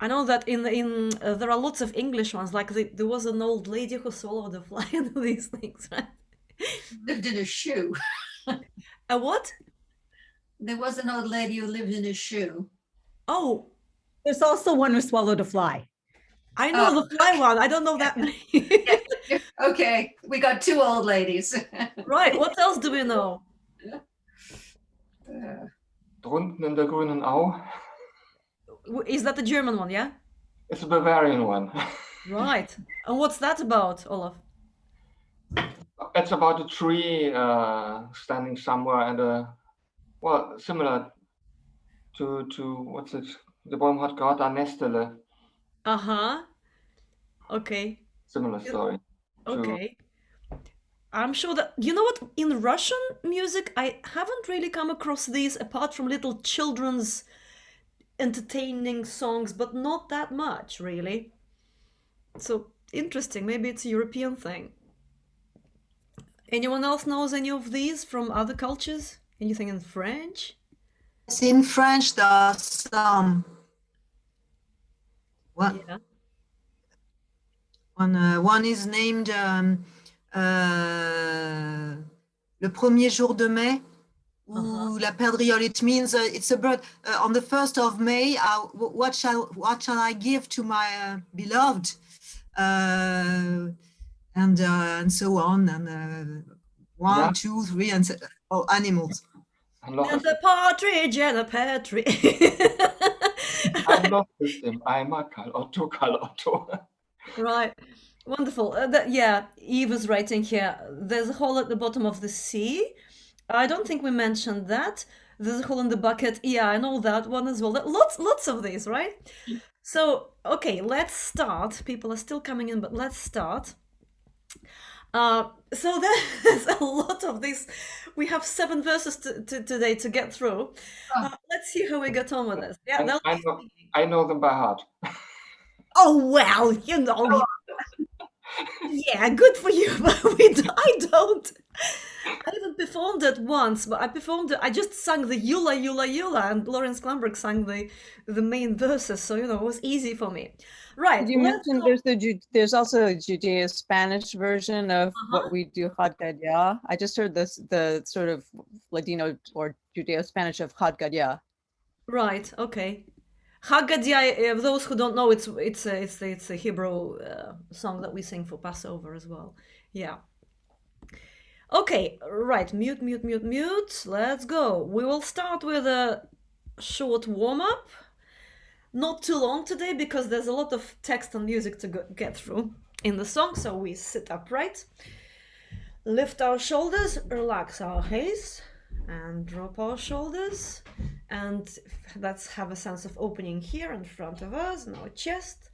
I know that there are lots of English ones. Like there was an old lady who swallowed a fly and these things, right? Lived in a shoe. A what? There was an old lady who lived in a shoe. Oh, There's also one who swallowed a fly. I know the fly one. I don't know that many. Okay, we got two old ladies. Right. What else do we know? Drunten in der grünen Au. Is that the German one? Yeah. It's a Bavarian one. Right. And what's that about, Olaf? It's about a tree standing somewhere and well, similar to what's it? The Baum hat gerade ein Nestele. Uh-huh. Okay. Similar story. Okay. I'm sure that, you know what, in Russian music, I haven't really come across these apart from little children's entertaining songs, but not that much, really. So, interesting. Maybe it's a European thing. Anyone else knows any of these from other cultures? Anything in French? In French, there are some. Yeah. One is named Le premier jour de mai, ou La perdriole. It means it's a bird. On the 1st of May, what shall I give to my beloved? And so on. And 1, 2, 3, and so, animals. And a partridge and a pear tree. I love him. I'm a Otto. Right. Wonderful. Yeah, Eve is writing here. There's a hole at the bottom of the sea. I don't think we mentioned that. There's a hole in the bucket. Yeah, I know that one as well. Lots of these, right? So, okay, let's start. People are still coming in, but let's start. So there's a lot of these. We have 7 verses today to get through. Let's see how we get on with this. Yeah, I know them by heart. Oh, well, you know. Yeah, good for you, but I don't. I even performed it once, but I just sang the Yula, Yula, Yula, and Lawrence Klamberg sang the main verses, so, you know, it was easy for me. Right. You mentioned there's also a Judea Spanish version of what we do, Chad Gadya. I just heard the sort of Ladino or Judeo Spanish of Chad Gadya. Right, okay. Haggadah, those who don't know, it's a Hebrew song that we sing for Passover as well. Yeah. Okay, right. Mute. Let's go. We will start with a short warm-up. Not too long today because there's a lot of text and music to get through in the song, so we sit upright. Lift our shoulders, relax our heads, and drop our shoulders. And let's have a sense of opening here in front of us, in our chest.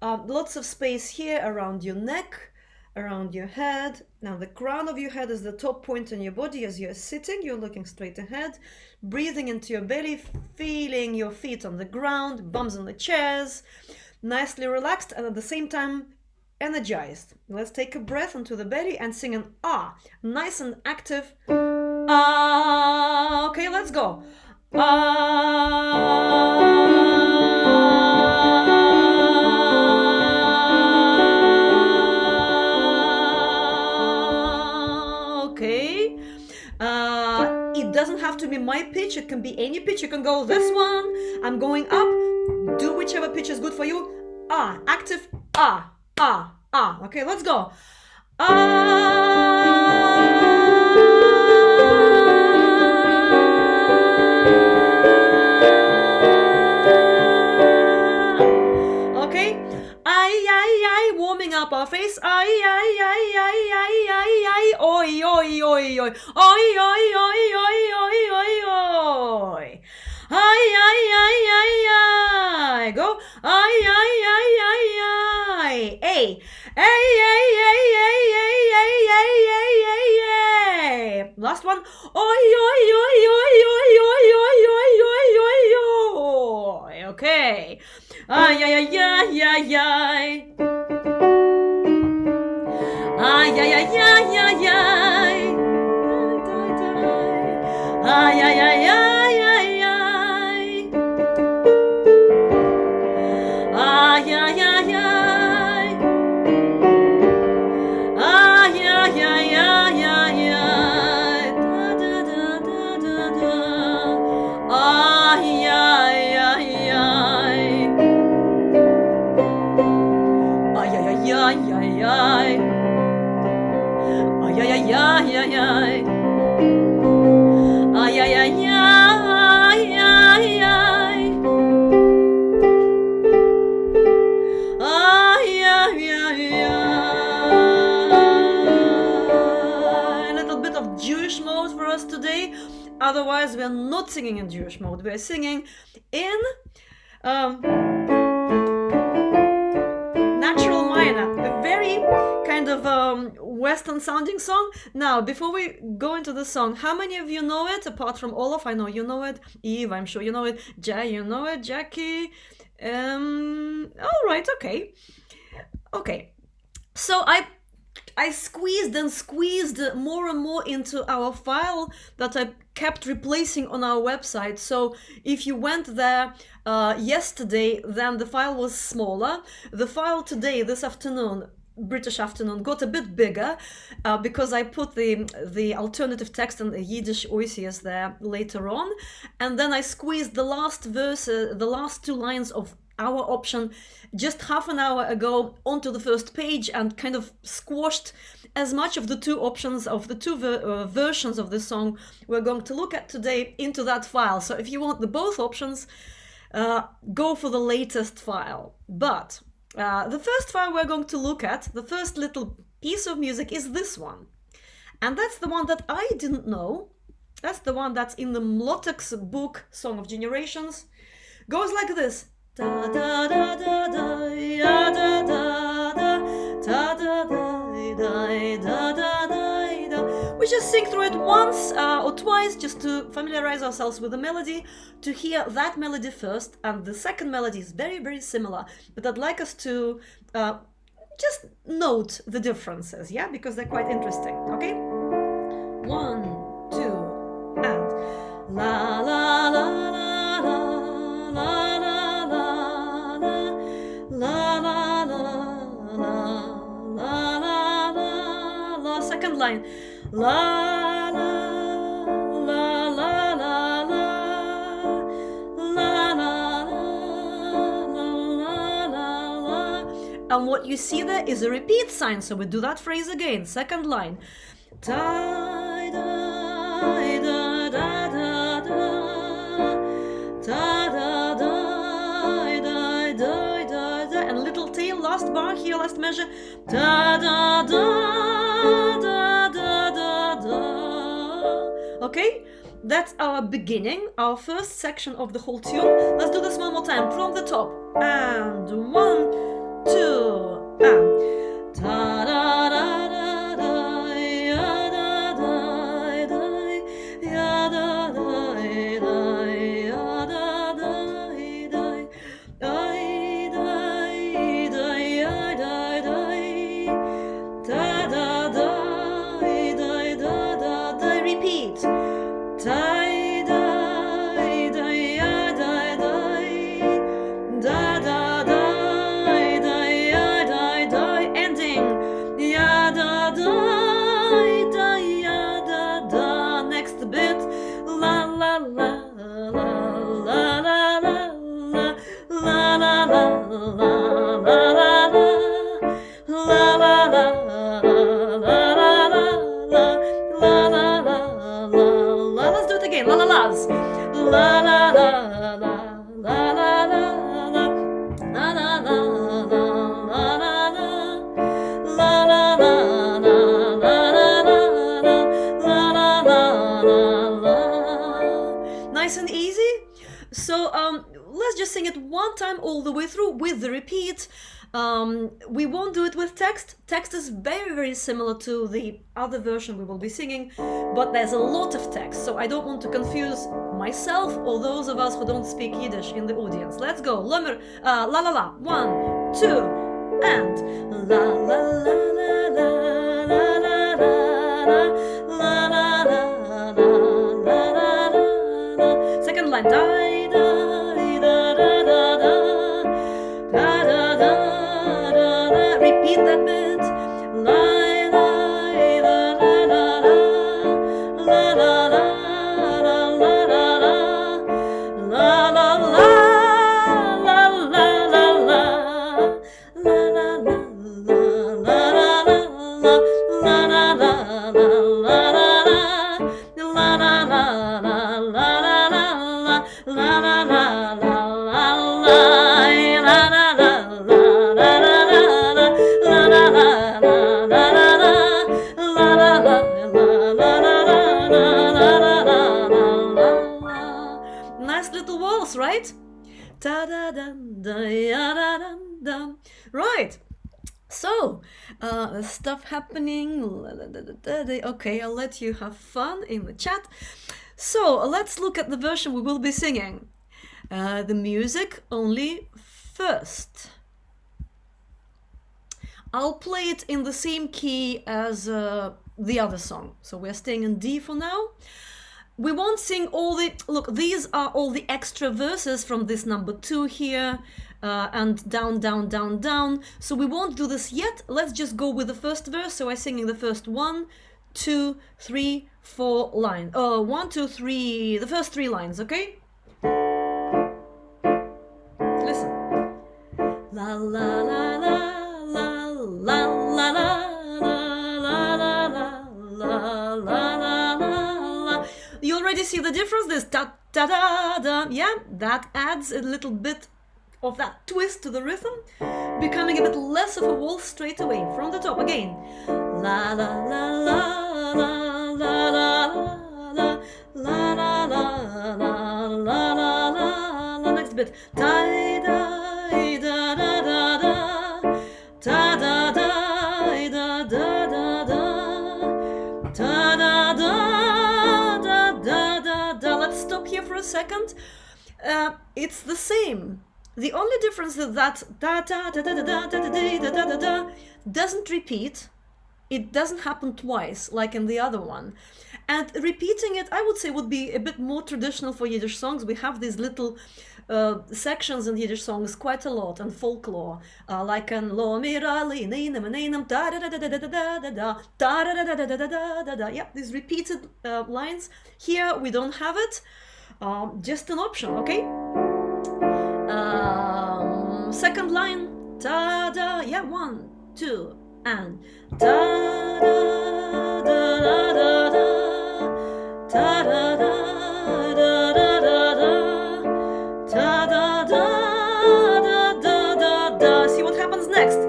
Lots of space here around your neck, around your head. Now the crown of your head is the top point on your body as you're sitting. You're looking straight ahead, breathing into your belly, feeling your feet on the ground, bums on the chairs, nicely relaxed and at the same time energized. Let's take a breath into the belly and sing an ah, nice and active ah. Okay, let's go. Okay. It doesn't have to be my pitch. It can be any pitch. You can go this one. I'm going up. Do whichever pitch is good for you. Ah, active. Ah, ah, ah. Okay, let's go. Okay. Warming up our face. Oi, oi, oi, oi, oi, oi, oi. Go. Hey. Last one. Okay. ay, ay, ay, ay. Ay, ay, ay, ay, ay, ay. Da, da, da, da, da, da. Ay, ay, ay, ay. Ay, ay, ay, ay, ay, ay. Ay, ay, ay, ay, ay, ay. Ay, ay, ay, ay, ay, ay. Ay, ay, ay, ay. A little bit of Jewish mode for us today. Otherwise, we are not singing in Jewish mode. We are singing in natural minor, a very kind of Western sounding song. Now, before we go into the song, how many of you know it? Apart from Olaf, I know you know it. Eve, I'm sure you know it. Jay, you know it. Jackie. All right, okay. Okay. So I squeezed and squeezed more and more into our file that I kept replacing on our website. So if you went there yesterday, then the file was smaller. The file today, this afternoon, British afternoon, got a bit bigger because I put the alternative text and the Yiddish oisias there later on. And then I squeezed the last verse, the last two lines of our option just half an hour ago onto the first page and kind of squashed as much of the two options of the two versions of the song we're going to look at today into that file. So if you want the both options, go for the latest file. But the first file we're going to look at, the first little piece of music is this one. And that's the one that I didn't know. That's the one that's in the Mlotek's book, Song of Generations. Goes like this. Da da da da da ya da da da da da da da da da. We just sing through it once or twice just to familiarize ourselves with the melody, to hear that melody first, and the second melody is very, very similar, but I'd like us to just note the differences, yeah, because they're quite interesting. Okay, 1, 2, and la la la la la la. La la la la la la la la. Second line. La la la la la la la la la la. And what you see there is a repeat sign, so we do that phrase again. Second line. Da da da da da da da da. And little tail, last bar here, last measure. Da da da da da da da. Okay, that's our beginning, our first section of the whole tune. Let's do this one more time from the top. And 1, 2, and da da da da da ya da da da ya da da da ya da da da. Repeat. Die, die, die, ja, die, die. Da, da, die, die, ja, die, die. Ending. Ja, da, die, die, ja, da, da. Next bit. La, la, la, la, la, la, la, la, la, la, la, la, la, la, la, la, la. Let's do it again. La la las. La la la la la la la la la la la la la la. Nice and easy. So let's just sing it one time all the way through with the repeat. We won't do it with text. Text is very, very similar to the other version we will be singing, but there's a lot of text, so I don't want to confuse myself or those of us who don't speak Yiddish in the audience. Let's go. La la la. 1, 2, and la la la la la la la la la la la la. Second line. Da da da da da da da da. Right. So, stuff happening. Okay, I'll let you have fun in the chat. So, let's look at the version we will be singing. The music only first. I'll play it in the same key as the other song. So we're staying in D for now. We won't sing all the, look, these are all the extra verses from this number 2 here, and down, down, down, down. So we won't do this yet. Let's just go with the first verse. So I'm singing the first 1, 2, 3, 4 lines. 1, 2, 3, the first 3 lines, okay? Listen. La la la la la la la la la la la la. You already see the difference. This da da da da. Yeah, that adds a little bit of that twist to the rhythm, becoming a bit less of a waltz straight away from the top again. La la la la la la la la la la la la la la. Next bit. Da da da da da da da da da da da da da da da. Let's stop here for a second. It's the same. The only difference is that da da da da da da da da da da da doesn't repeat. It doesn't happen twice like in the other one. And repeating it, I would say, would be a bit more traditional for Yiddish songs. We have these little sections in Yiddish songs quite a lot, and folklore, like an lo mirali neinam neinam da da da da da da da da da da da da da da da. Yeah, these repeated lines. Here we don't have it. Just an option, okay? Second line, da da, yeah, 1, 2, and da da da da da da da da da da da da da da da. See what happens next?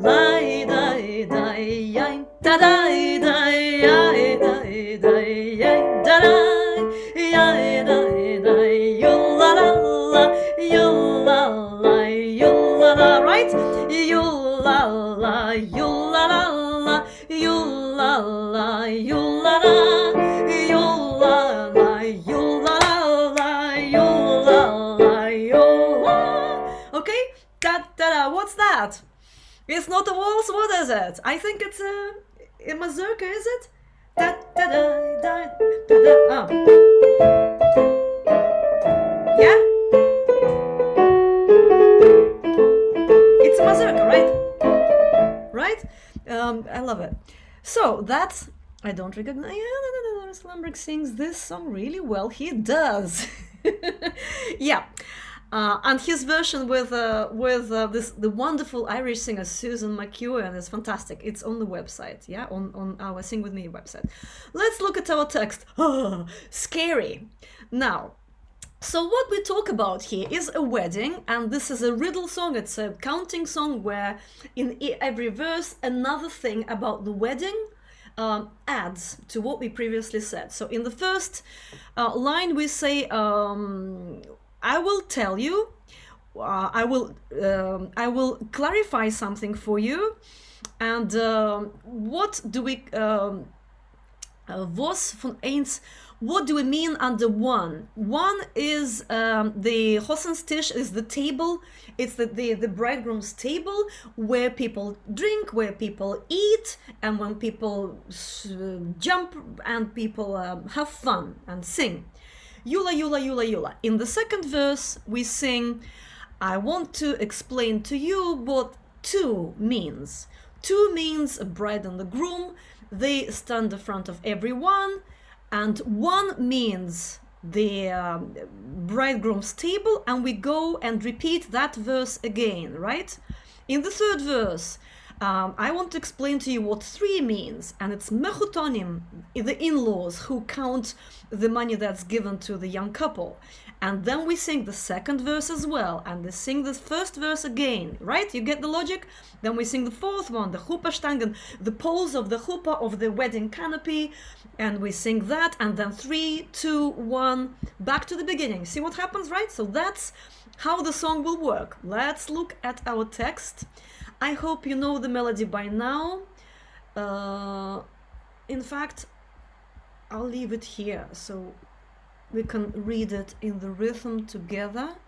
Lai dai dai yai da dai dai yai dai dai yai da dai yai dai dai yula la la yula la yula la, right? Yula la yula la la yula la yula la yula la yula la yula la yula. Okay, da da da. What's that? It's not a waltz. What is it? I think it's a mazurka. Is it? Da da da da da da. Yeah. It's a mazurka, right? Right? I love it. So that's, I don't recognize. Yeah, Slumberg sings this song really well. He does. Yeah. And his version with the wonderful Irish singer Susan McEwen is fantastic. It's on the website, yeah, on our Sing With Me website. Let's look at our text. Scary. Now, so what we talk about here is a wedding, and this is a riddle song. It's a counting song where in every verse another thing about the wedding adds to what we previously said. So in the first line we say, I will tell you, I will clarify something for you, and what do we was von eins? What do we mean under one? One is the Hosen's Tisch is the table. It's the bridegroom's table where people drink, where people eat, and when people jump and people have fun and sing. Yula, Yula, Yula, Yula. In the second verse, we sing, I want to explain to you what two means. Two means a bride and the groom. They stand in front of everyone. And one means the bridegroom's table. And we go and repeat that verse again, right? In the third verse, I want to explain to you what three means, and it's mechutonim, the in-laws who count the money that's given to the young couple. And then we sing the second verse as well, and they sing the first verse again, right? You get the logic? Then we sing the fourth one, the chuppah, the poles of the chuppah of the wedding canopy, and we sing that, and then 3, 2, 1, back to the beginning. See what happens, right? So that's how the song will work. Let's look at our text. I hope you know the melody by now. In fact, I'll leave it here so we can read it in the rhythm together.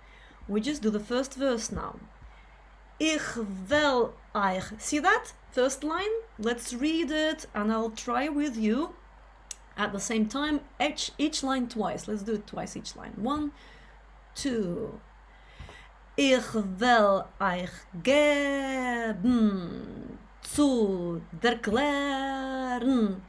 We just do the first verse now. Ich will aykh. See that? First line? Let's read it and I'll try with you at the same time. Each line twice. Let's do it twice each line. 1, 2. Ich will aykh gebn zu derklern,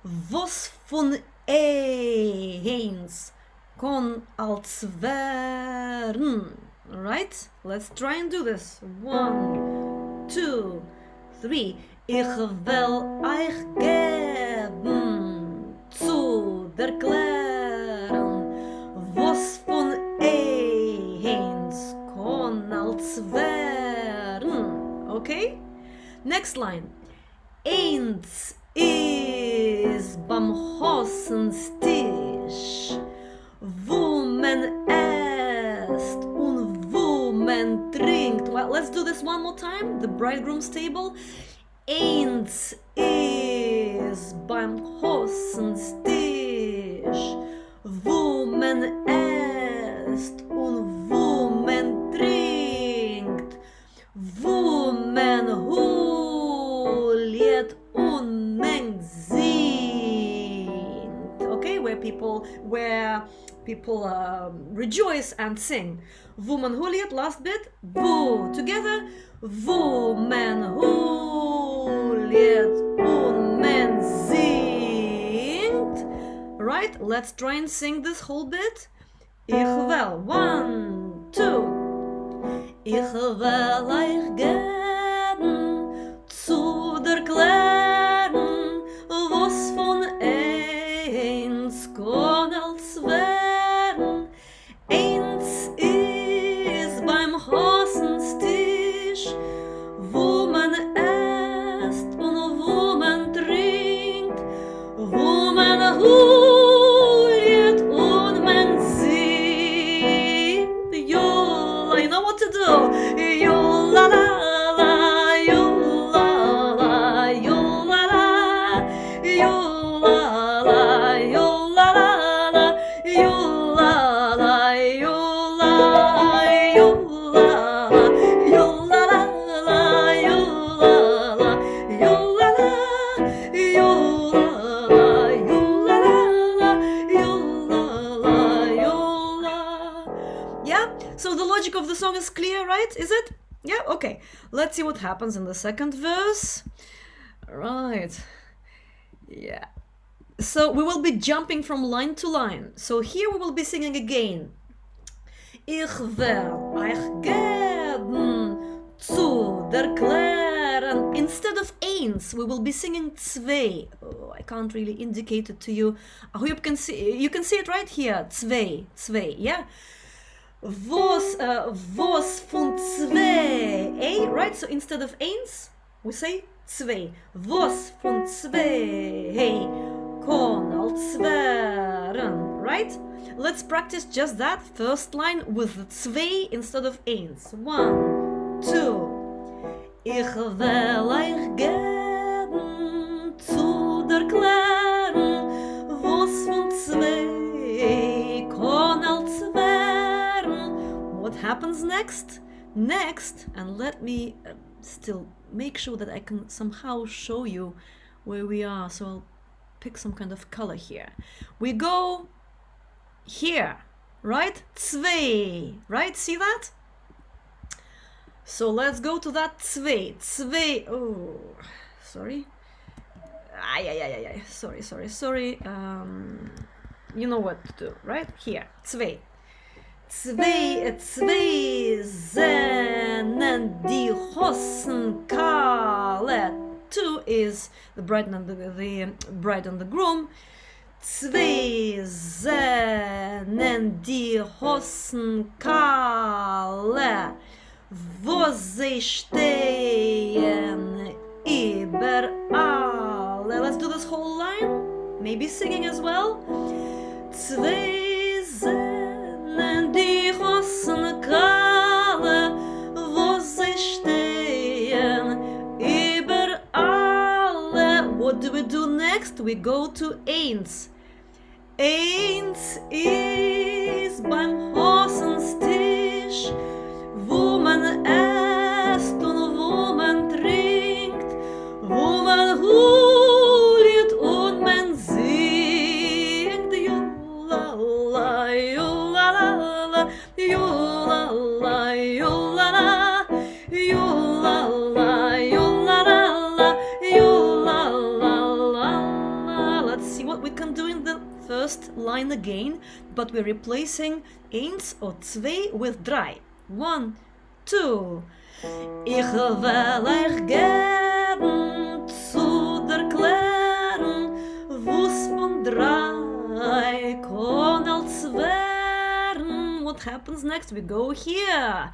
was von eins kon als werden. Right? Let's try and do this. 1, 2, 3. Ich will aykh gebn zu derklern, was von eins kon als werden. Okay? Next line. Eins is beim Hossenstisch, wo man esst und wo man trinkt. Well, let's do this one more time. The bridegroom's table. Eins is beim Hossenstisch, wo man esst und wo man trinkt, wo man holt und man singt. Okay, where people rejoice and sing. Wo man holt, last bit. Wo together. Wo man holt und man singt. Right? Let's try and sing this whole bit. Ich will. 1, 2. Ich will euch gebn zu derklern, was von eins kann als werden. Eins ist beim Hossenstisch, wo man esst und wo man trinkt, wo man holt und man singt. Yula, you know what to do. Yula la la, yula la, yula la, yula la, yula la la, yula la, yula, yula, yula la la, yula la, yula la, yula la, yula la, yula la, yula. Yeah, so the logic of the song is clear, right? Is it? Yeah, okay. Let's see what happens in the second verse. Right. Yeah. So we will be jumping from line to line. So here we will be singing again. Ich will euch gebn zu derklern. Instead of eins, we will be singing zwei. Oh, I can't really indicate it to you. I hope you can see it right here. Zwei, yeah? Was von zwei, right? So instead of eins, we say zwei. Was von zwei kann als werden, right? Let's practice just that first line with zwei instead of eins. 1, 2. Ich will euch gebn zu derklern, was von zwei kann als werden. What happens next? Next, and let me still make sure that I can somehow show you where we are. So I'll pick some kind of color here. We go here, right? Zwei, right? See that? So let's go to that zwei. Zwei. Oh, sorry. Sorry. You know what to do, right? Here, zwei. Zwei sind die Hosen kahle. 2 is the bride and the groom. Zwei sind die Hosen kahle, wo sie stehen überall. Let's do this whole line, maybe singing as well. Zwei sind die Hosen kahle. we go to eins. Eins is beim Hossenstisch, wo man esst und wo man trinkt, wo man huliert und man singt. Yula la, yula la la, yula la, yula la, yula la, yula la la, yula la la. Let's see what we can do in the first line again, but we're replacing eins or zwei with drei. 1, 2. Ich will euch gebn zu derklern, wo's von drei kann als werden. What happens next? We go here.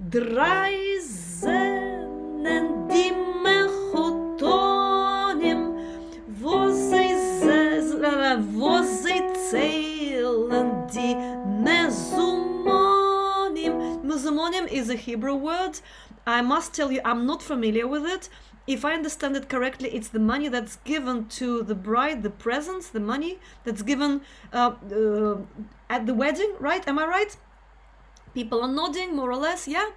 Drei sind die Mechotonim, wo sie zählen die Mezumonim. Mezumonim is a Hebrew word. I must tell you, I'm not familiar with it. If I understand it correctly, it's the money that's given to the bride, the presents, the money that's given at the wedding, right? Am I right? People are nodding, more or less, yeah?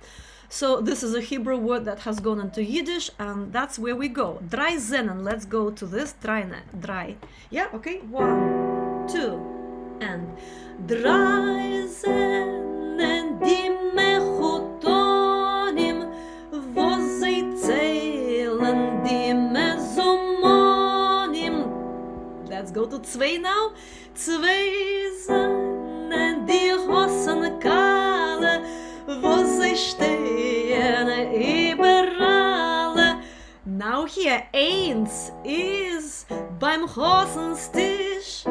So this is a Hebrew word that has gone into Yiddish, and that's where we go. Drei Zenen, let's go to this. Drei. Yeah, okay? 1, 2, and drei Zenen die Mechotonim, wo sie zählen die Mezumonim. Let's go to zwei now. Zwei Zenen die Hossenkale, wo sie stehen überall. Now here, eins is beim Hossenstisch,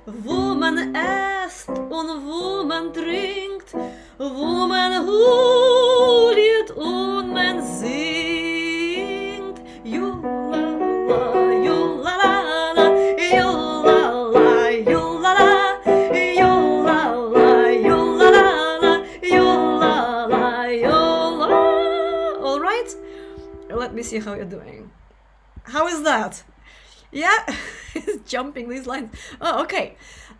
wo man esst und wo man trinkt, wo man huliert und man singt. Yula la, yula la la, yula la, yula la, yula la, yula la la, yula la, yula. All right? Let me see how you're doing. How is that? Yeah, it's jumping these lines. Oh, okay.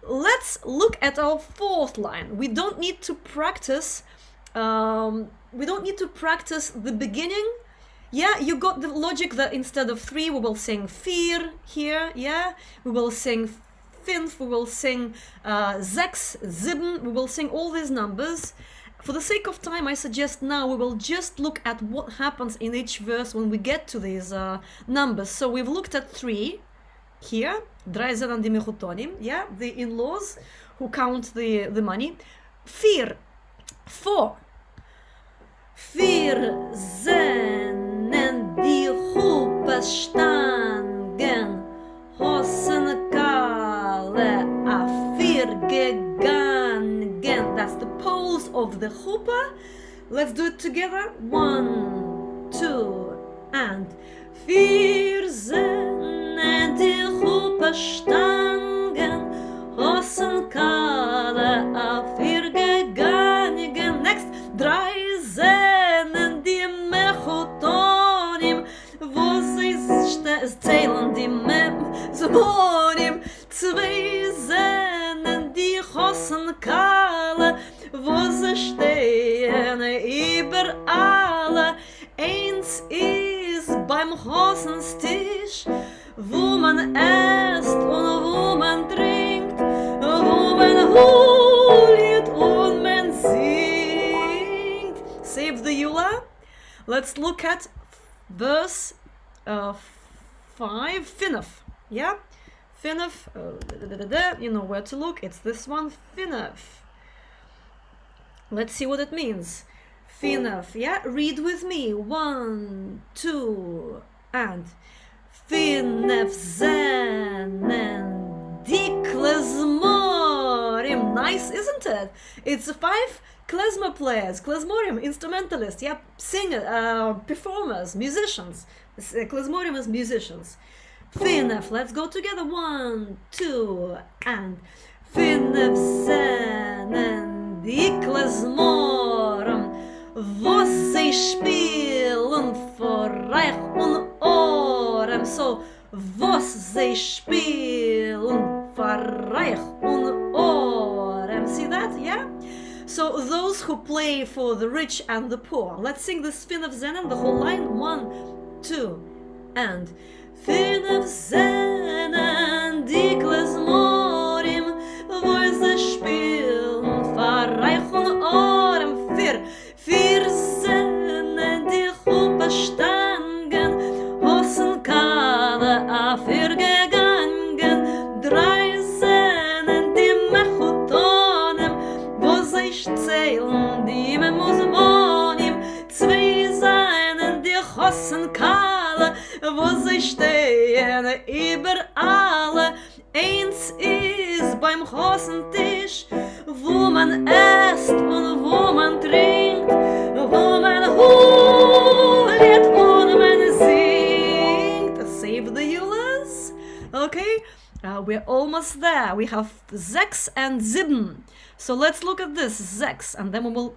Let's look at our fourth line. We don't need to practice. We don't need to practice the beginning. Yeah, you got the logic that instead of 3, we will sing vier here. Yeah, we will sing fünf. We will sing sechs, sieben. We will sing all these numbers. For the sake of time, I suggest now we will just look at what happens in each verse when we get to these numbers. So we've looked at 3 here, drei Zenen die Mechotonim, yeah, the in-laws who count the money. 4. 4 Zenen die Hupe Hossenkale a 4 gegangen. That's the poles of the chuppah. Let's do it together. 1, 2, and 4 Zenen die Hupe stangen, Hossenkale a 4 gegangen. Next, 3 Zenen die Mechotonim, wo sie zählen die Mezumonim. 2 Zenen die Hossenkale, wo sie stehen überall. 1 ist beim Hossenstisch, wo man esst und wo man trinkt, wo man huliert und man singt. Save the Yula. Let's look at verse 5, Finaf. Yeah? Finaf, you know where to look. It's this one, Finaf. Let's see what it means. Finaf, yeah? Read with me. 1, 2, and Finaf Zenen die klezmorim. Nice, isn't it? It's 5 klezmer players, klezmorim, instrumentalists, yeah, singers, performers, musicians. Klezmorim is musicians. Finaf, let's go together. 1, 2, and Finaf Zenen die klezmorim, wo sie spielen vor Reich und Orem. So, was sie spielen für Reich und Orem. See that? Yeah? So those who play for the rich and the poor. Let's sing the Fin of Zenen, the whole line. 1, 2, and Fin of Zenen, die Klezmorim, wo sie spielen für Reich und Orem. 4 Zenen, die Chupa stangen, Hossen Kale afir gegangen. 3 Zenen, die Mechutonem, wo sich zählen die Memusmonim. 2 Zenen, die Hossen Kale, wo sie stehen über alle. 1 ist beim Hossentisch, wo man esst und wo man trinkt, wo man hullet und man singt. Save the Yulas. Okay, we're almost there. We have 6 and 7. So let's look at this 6, and then we will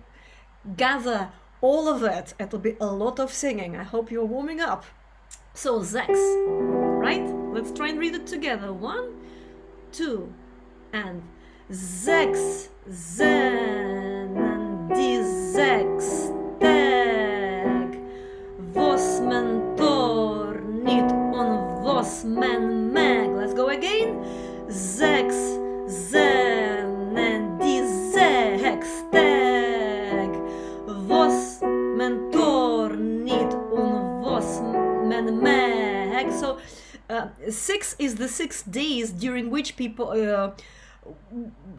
gather all of it. It'll be a lot of singing. I hope you're warming up. So 6, right? Let's try and read it together. 1, 2, and 6 Zenen die 6 Tag, was man tornit und was man mag. Let's go again. 6 Zenen die 6 Tag, was man tornit und was man mag. So 6 is the 6 days during which people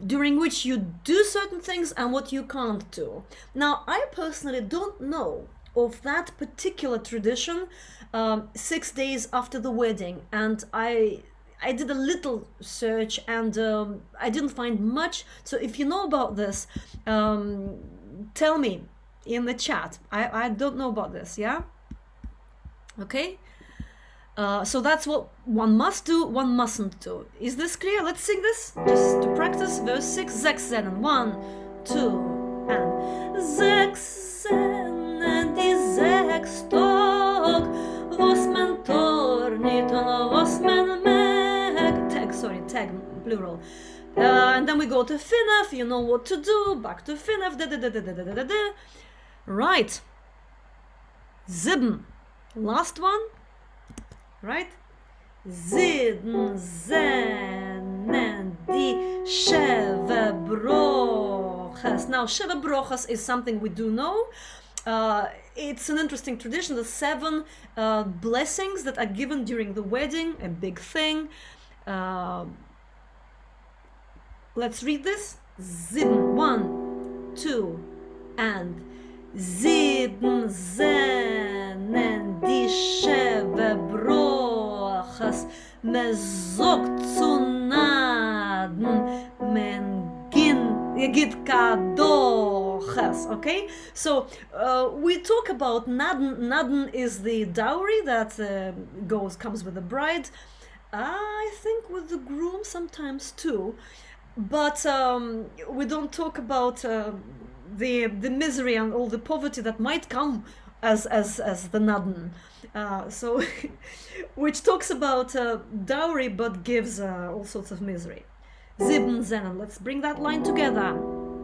during which you do certain things and what you can't do. Now, I personally don't know of that particular tradition, 6 days after the wedding, and I did a little search and I didn't find much. So if you know about this, tell me in the chat. I don't know about this, yeah? Okay? So that's what one must do, one mustn't do. Is this clear? Let's sing this just to practice. Verse 6, 6 Zenen. 1, 2, and 6 Zenen, die 6 Tag, was man tornit und was man mag. Tag, plural. And then we go to Finef, you know what to do, back to Finef, Right. 7, last one. Right? 7 Zenen die Sheva Brochas. Now, Sheva Brochas is something we do know. It's an interesting tradition. The 7 blessings that are given during the wedding, a big thing. Let's read this. 7, 1, 2, and 7 Zenen die Sheva Brochas, me zogt zu naden, men git kadochas. Okay, so we talk about naden. Naden is the dowry that comes with the bride. I think with the groom sometimes too, but we don't talk about the misery and all the poverty that might come as the naden. So which talks about dowry but gives all sorts of misery. 7 Zenen. Let's bring that line together.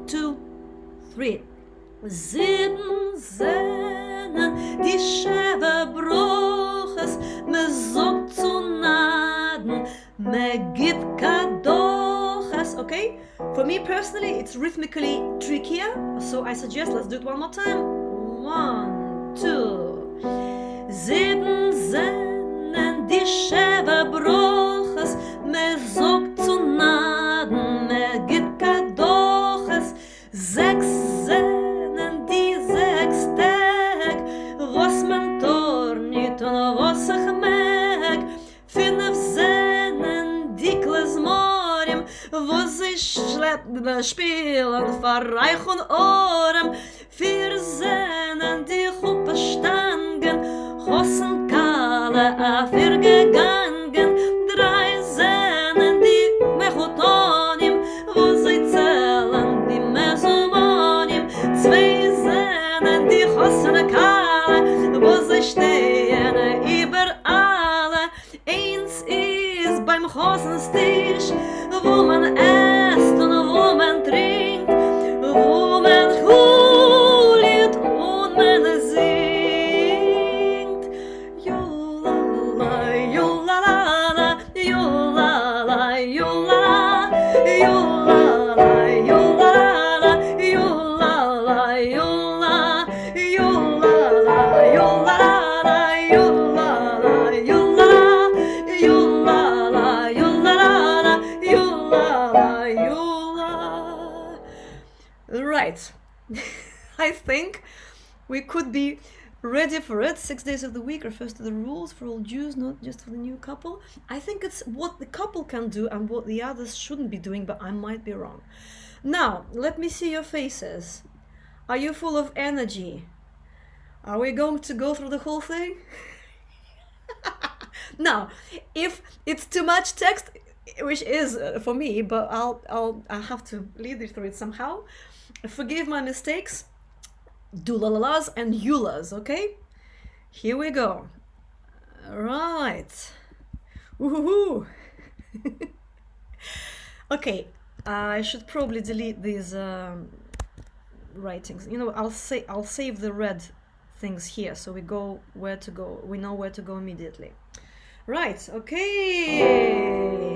2, 3. 7 Zenen die Sheva Brochas, me zogt zu naden, me git kadochas. Okay, for me personally it's rhythmically trickier, so I suggest let's do it one more time. 1, 2. 7 Zenen die Sheva Brochas, me zogt zu naden, me git kadochas. 6 Zenen die 6 Tag, was man tornit und was ich mag. 5 Zenen die Klezmorim, wo sie spielen für Reich und Orem. 4 Zenen die Chupa stangen, Hossen Kale afir gegangen. 3 Zenen die Mechutonim, wo sie zählen die Mesumonim. 2 Zenen die Hossen Kale, wo sie stehen über alle. 1 wo man esst und wo man trinkt, wo man hullet und man singt. Yula, yula, la, yula, la, yula, yula, la, yula, la, yula, la, yula, yula, la, yula, la, yula, la, yula, yula, la, yula, la, yula, la, yula. Right. I think we could be ready for it. 6 days of the week refers to the rules for all Jews, not just for the new couple. I think it's what the couple can do and what the others shouldn't be doing, but I might be wrong. Now, let me see your faces. Are you full of energy? Are we going to go through the whole thing? Now, if it's too much text, which is for me, but I'll have to lead you through it somehow. Forgive my mistakes. Dulalas and Yulas, okay? Here we go. Right. Woohoo! Okay, I should probably delete these writings. You know, I'll save the red things here, so we go where to go. We know where to go immediately. Right. Okay.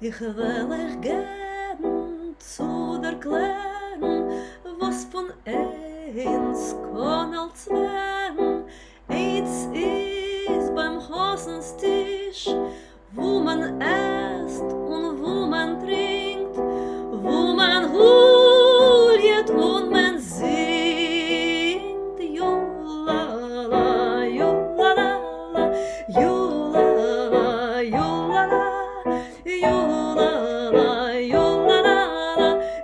Ich will euch geben zu derklern, was von eins kann als werden. Eins ist beim Hossenstisch, wo man esst und wo man trinkt, wo man hullet und man singt. Yula la, yula la, yula la, yula la. Yula la, yula la,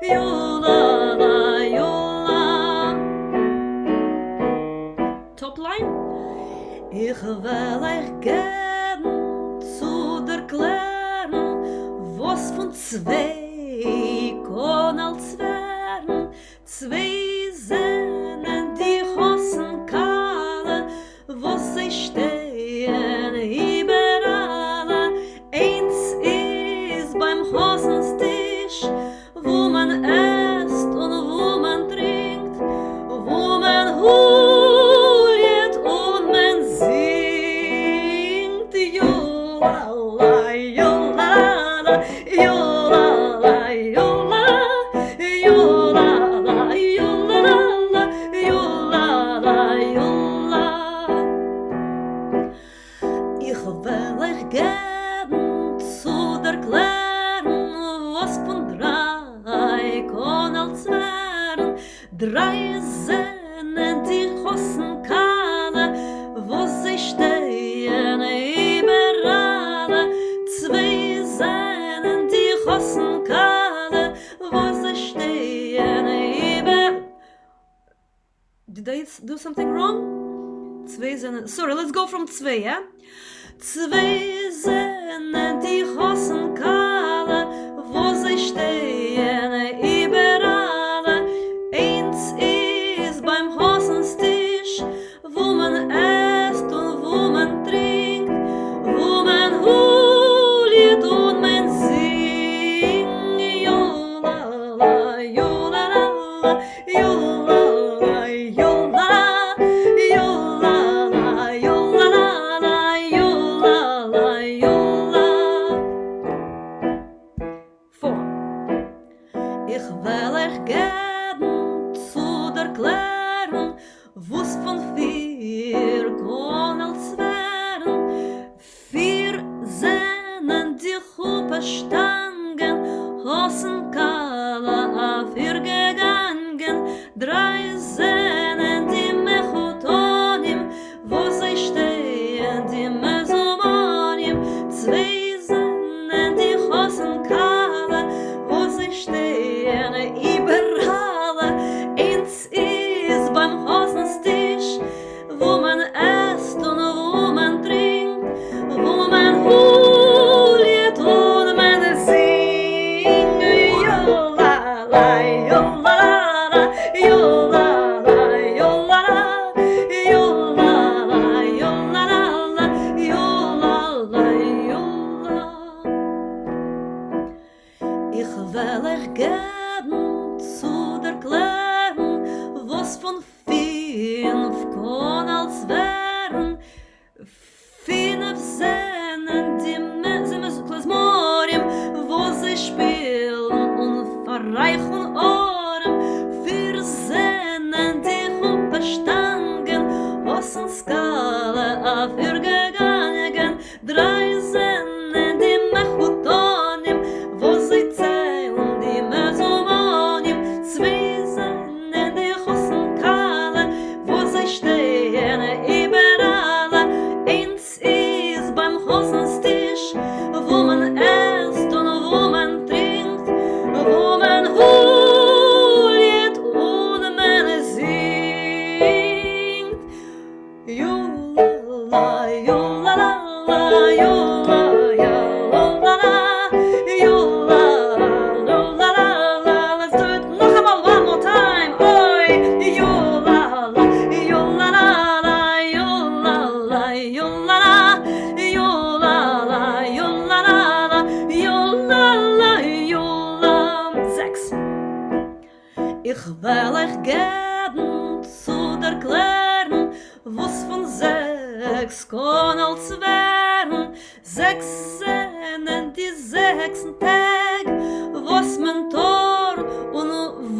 yula la, yula. Top line. Ich will euch geben zu derklern, was von zwei kann als werden. Zwei Sennen, die hossen kalle, was sie stehen überall. Eins beim Hossenstisch, wo man esst und wo man trinkt, wo man hullet und man singt. Yula la, yula la, yula la, yula, yula la, yula la, yula la, yula. Ich will euch geben zu derklern, was von drei kann als werden. Drei Sennen, die hossen kalle, wo sie stehen überall. Zwei Sennen, die hossen kalle, wo sie stehen überall. Did I do something wrong? Zwei Sennen. Sorry, let's go from zwei, yeah? Zwei Sennen, die hossen kalle, wo sie stehen überall. Eins ist beim Hossenstisch, wo man esst und wo man trinkt, wo man hullet und man singt. Yula la, yula la, yula la, yula, yula la, yula la, yula la, yula. 4. Ich will euch geben zu derklern, was von vier kann als werden. Vier Sennen, die Hupe stangen, hossen kalle auf ihr gegangen. Drei Sennen, die Mechotonim, wo sie stehen, die Mesomonim. Zwei Sennen, die hossen kalle, wo sie stehen überall. Eins ist beim Hossenstisch, wo man esst und wo man trinkt, wo man hullet und man Ich will euch geben zu derklern, was von 5 kann als werden. 5 sind die Klezmorim, wo sie spielen und verreichen Ohren. 4 sind die Huppestangen, was in Skala auf ihr gegangen. 3 sind die Mechutonim, wo sie zählen die Mesomonim. 2 sind die Chosenkale, wo sie stehen überall. 1 ist beim Chosenstisch, wo man esst und wo man trinkt, wo man huljet und man singt. Yula, yula, la, yula, yula, la, yula, yula, la. Let's do it noch einmal one more time. Oi, yula, la, yula, la, yula, la, yula, la, yula, la, yula, yula. 6. Ich will euch geben zu derklern, was von 6 kann als werden. 6 sind die 6 Tag, was man tor und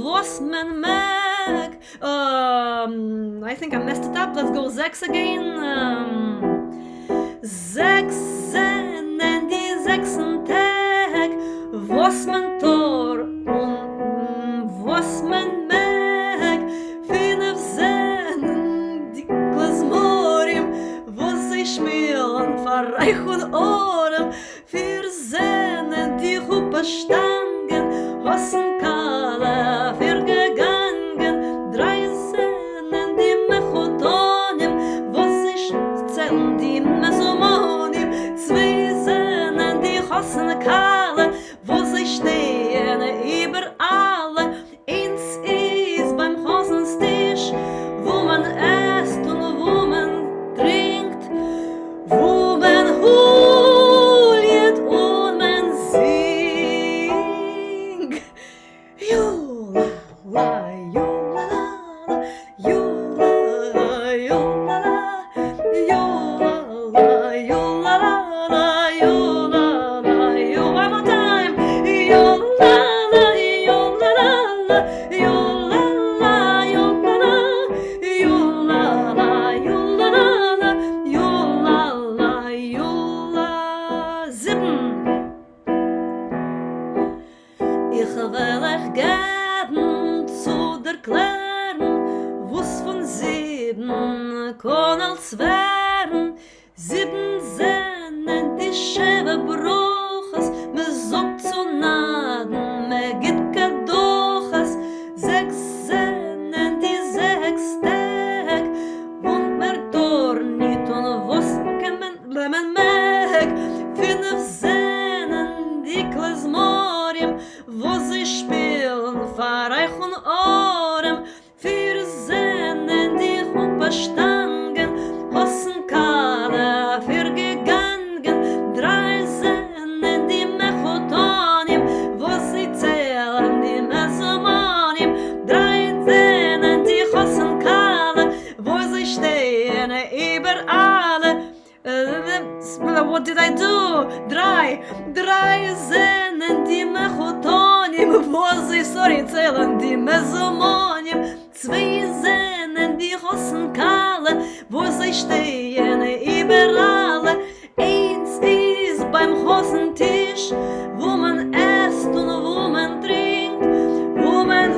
was man mag. I think I messed it up. Let's go 6 again. 6 sind die 6 Tag, was man tor und was man mag. 5 sind die Klezmorim, wo sie spielen, verreichen Ohren. 4 sind die Huppestangen, Hosenkale, 4 gegangen. 3 sind die Mechutonim, wo sie zählen die Mesomonim. 2 sind die Hosenkale, wo sie stehen überall. 1 ist beim Hosenstisch, wo man esst und wo man trinkt, wo man huljet und man singt. Yula, la, yula, la, yula, yula, la, yula, la, yula, la, yula, la, yula. One more time. Yula, la, yula, la, yula, la, yula, la, yula, la, yula, la, yula. 7. Ich will euch geben zu derklern, was von 7 kann als werden. 7 sind die Schäbe Bruches, me sagt zu Naden, me gibt Kadoches. 6 sind die 6 Tag, und mer dor nicht und was kann man mag. 5 sind die Klezmorim, wo sie spielen, verreichen Ohren. 4 sind die Huppestangen, Hosenkale, 4 gegangen. 3 sind die Mechutonim, wo sie zählen die Mesomonim. 3 sind die Hosenkale, wo sie stehen überall. What did I do? 3 sind die Mechutonim, wo sie, zählen die Mesomonim. 2 sind die Hosenkale, wo sie stehen überall. 1 ist beim Hosentisch, wo man esst und wo man trinkt, wo man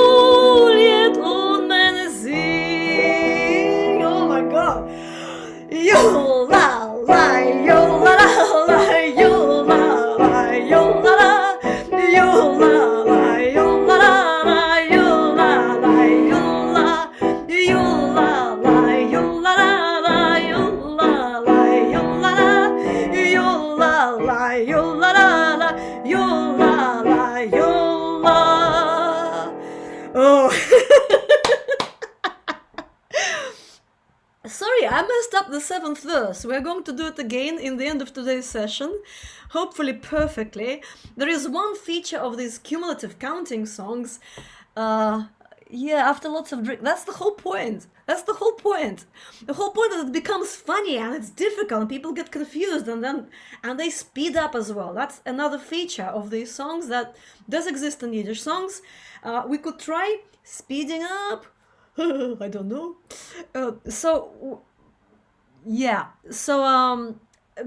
huljet und man singt. Oh my God. Yula, la, yula, la, yula, la, yula, la, yula, la, yula, la, yula, la, yula, yula, la, yula, la, yula, la, yula, la, yula, la, yula, la, yula, la, yula. Oh. Sorry sorry, I messed up the 7th verse. We're going to do it again in the end of today's session, hopefully perfectly. There is one feature of these cumulative counting songs. Yeah, after lots of drink. That's the whole point. That's the whole point. The whole point is it becomes funny and it's difficult and people get confused and they speed up as well. That's another feature of these songs that does exist in Yiddish songs. We could try speeding up. I don't know.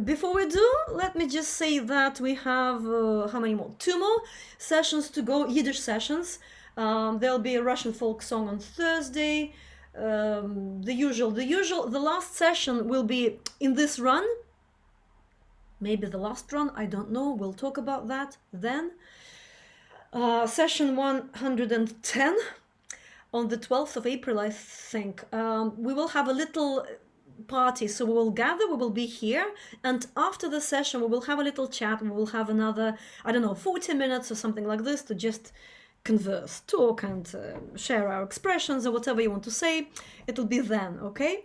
Before we do, let me just say that we have how many more? 2 more sessions to go, Yiddish sessions. There'll be a Russian folk song on Thursday. The last session will be in this run. Maybe the last run, I don't know. We'll talk about that then. Session 110 on the 12th of April, I think. We will have a little party, so we will gather, we will be here, and after the session we will have a little chat. We will have another, I don't know, 40 minutes or something like this to just converse, talk, and share our expressions or whatever you want to say. It'll be then, okay?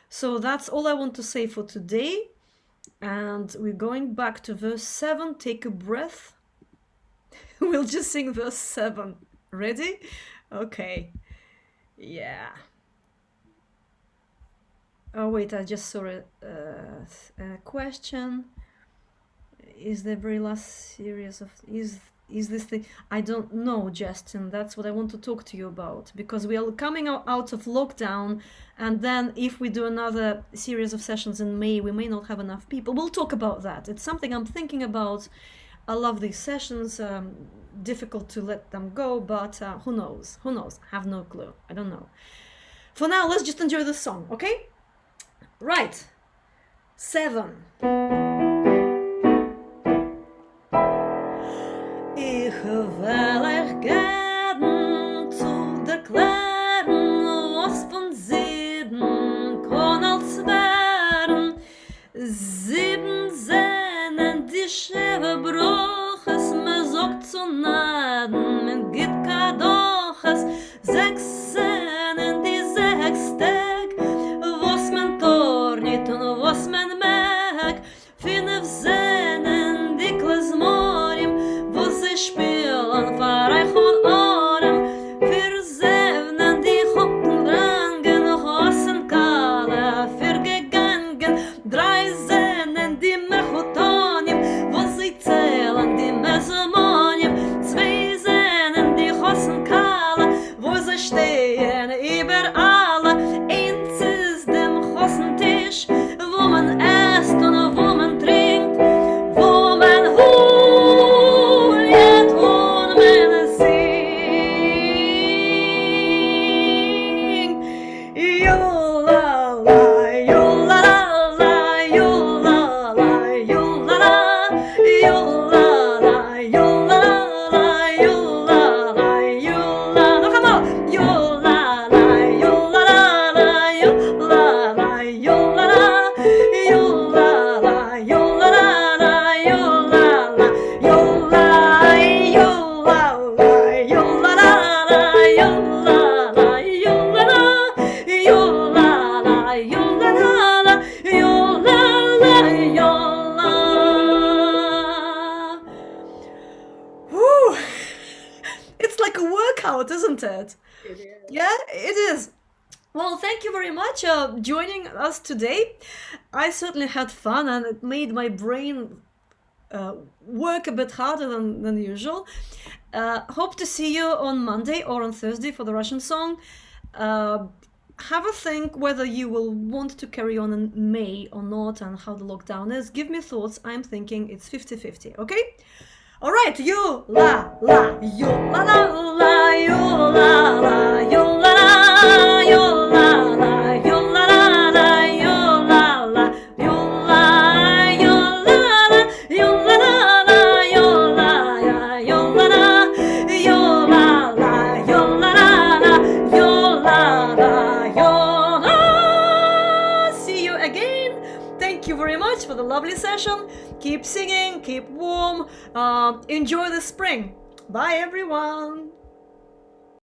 So that's all I want to say for today, and we're going back to verse 7. Take a breath. We'll just sing verse 7. Ready? Okay. Yeah. Oh wait, I just saw a question. Is the very last series of is this the, I don't know, Justin. That's what I want to talk to you about, because we are coming out of lockdown, and then if we do another series of sessions in May, we may not have enough people. We'll talk about that. It's something I'm thinking about. I love these sessions. Difficult to let them go, but who knows? Who knows? I have no clue. I don't know. For now, let's just enjoy the song, okay? Right. 7. Ich will euch gebn zu derklern, was von 7 kann als werden. 7 sind die schwere Bruches, me sagt zu naden, men gibt kadoches. 6 sind die 6 Tag, was man tornit und was man mag. 5 sind die Klasmorim, wo sie spielen für Reich und Ohren. 4 sind die Hockendrangen, Hossen Kala, 4 gegangen. 3 sind die Mechotonim, wo sie zählen die Mesomonim. 2 sind die Hossen Kala, wo sie stehen über alle. 1 ist dem Hossentisch, wo man esst und wo man trinkt, wo man huljet und man singt. Yula, yula, yula, yula, yula, yula, yula, yula. Nog eenmaal. Yula, yula, yula, yula, Whew. It's like a workout, isn't it? It is. Yeah, it is. Well, thank you very much joining us today. I certainly had fun, and it made my brain work a bit harder than usual. Hope to see you on Monday or on Thursday for the Russian song. Have a think whether you will want to carry on in May or not, and how the lockdown is. Give me thoughts. I'm thinking it's 50-50, okay? All right, you la la, you la la la, you la la, you la la, you la la, you la la, you la la, you la, you la la, you la la, you la la, you la la, you la la, you la la, you la la, you la. See you again. Thank you very much for the lovely session. Keep singing, keep warm, enjoy the spring. Bye everyone.